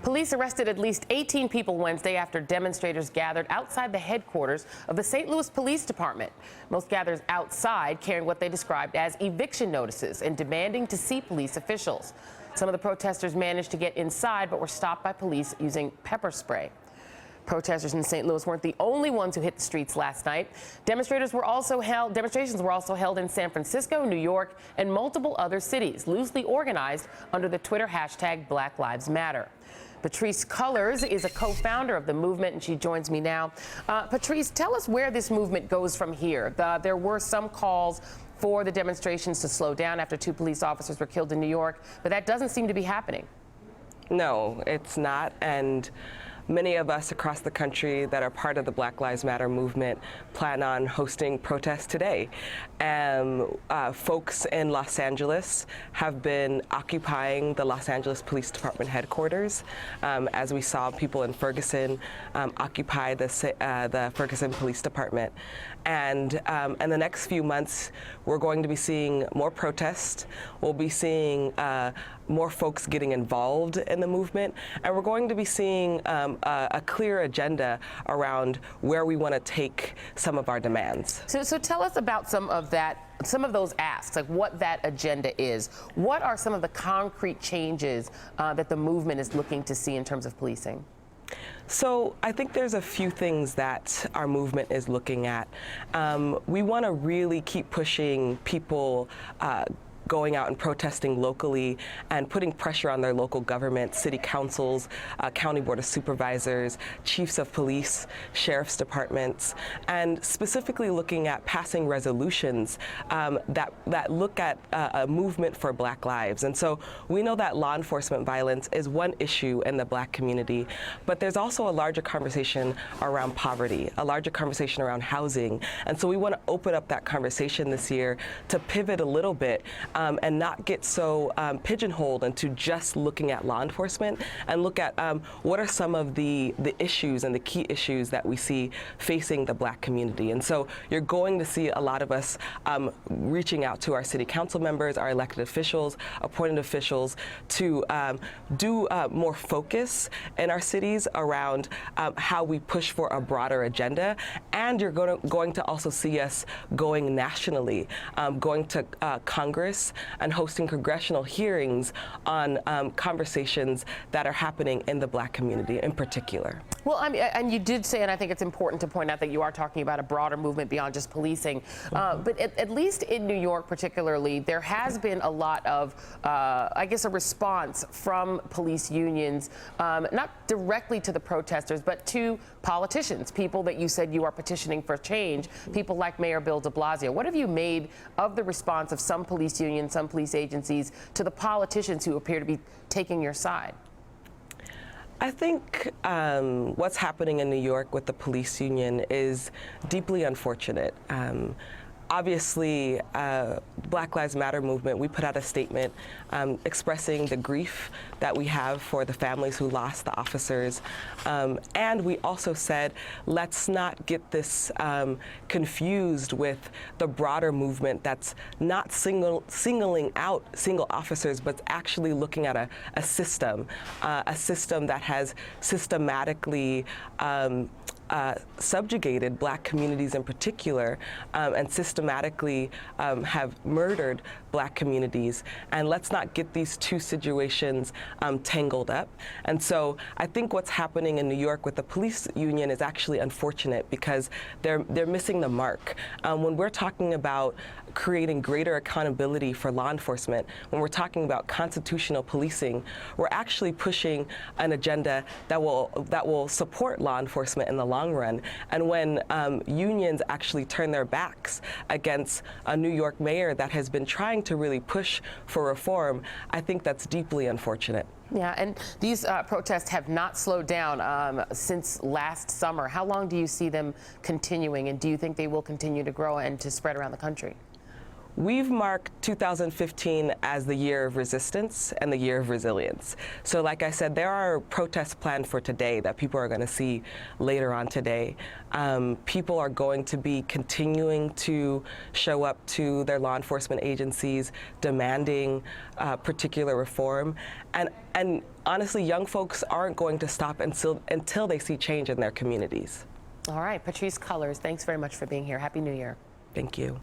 Police arrested at least 18 people Wednesday after demonstrators gathered outside the headquarters of the St. Louis Police Department. Most gathered outside carrying what they described as eviction notices and demanding to see police officials. Some of the protesters managed to get inside but were stopped by police using pepper spray. Protesters in St. Louis weren't the only ones who hit the streets last night. Demonstrations were also held in San Francisco, New York, and multiple other cities, loosely organized under the Twitter hashtag Black Lives Matter. Patrice Cullors is a co-founder of the movement, and she joins me now. Patrice, tell us where this movement goes from here. There were some calls for the demonstrations to slow down after 2 police officers were killed in New York, but that doesn't seem to be happening. No, it's not. And many of us across the country that are part of the Black Lives Matter movement plan on hosting protests today. Folks in Los Angeles have been occupying the Los Angeles Police Department headquarters. As we saw people in Ferguson occupy the Ferguson Police Department. And in the next few months, we're going to be seeing more protests. We'll be seeing more folks getting involved in the movement, and we're going to be seeing a clear agenda around where we want to take some of our demands. So tell us about some of those asks, like what that agenda is. What are some of the concrete changes that the movement is looking to see in terms of policing? So I think there's a few things that our movement is looking at. We want to really keep pushing people going out and protesting locally and putting pressure on their local government, city councils, county board of supervisors, chiefs of police, sheriff's departments, and specifically looking at passing resolutions that look at a movement for Black lives. And so we know that law enforcement violence is one issue in the Black community, but there's also a larger conversation around poverty, a larger conversation around housing. And so we want to open up that conversation this year to pivot a little bit and not get so pigeonholed into just looking at law enforcement, and look at what are some of the issues and the key issues that we see facing the Black community. And so you're going to see a lot of us reaching out to our city council members, our elected officials, appointed officials, to do more focus in our cities around how we push for a broader agenda. And you're going to also see us going nationally, going to Congress and hosting congressional hearings on conversations that are happening in the Black community in particular. Well, I mean, and you did say, and I think it's important to point out that you are talking about a broader movement beyond just policing. But at least in New York particularly, there has been a lot of, I guess, a response from police unions, not directly to the protesters, but to politicians, people that you said you are petitioning for change, people like Mayor Bill de Blasio. What have you made of the response of some police unions, some police agencies, to the politicians who appear to be taking your side? I think what's happening in New York with the police union is deeply unfortunate. Obviously, Black Lives Matter movement, we put out a statement expressing the grief that we have for the families who lost the officers. And we also said, let's not get this confused with the broader movement that's not singling out single officers, but actually looking at a system that has systematically subjugated Black communities in particular, and systematically have murdered Black communities. And let's not get these two situations tangled up. And so I think what's happening in New York with the police union is actually unfortunate, because they're missing the mark. When we're talking about creating greater accountability for law enforcement, when we're talking about constitutional policing, we're actually pushing an agenda that will support law enforcement in the long run. And when unions actually turn their backs against a New York mayor that has been trying to really push for reform, I think that's deeply unfortunate. Yeah, and these protests have not slowed down since last summer. How long do you see them continuing, and do you think they will continue to grow and to spread around the country? we've marked 2015 as the year of resistance and the year of resilience. So like I said, there are protests planned for today that people are going to see later on today. People are going to be continuing to show up to their law enforcement agencies demanding particular reform. And honestly, young folks aren't going to stop until they see change in their communities. All right, Patrice Cullors, thanks very much for being here. Happy New Year. Thank you.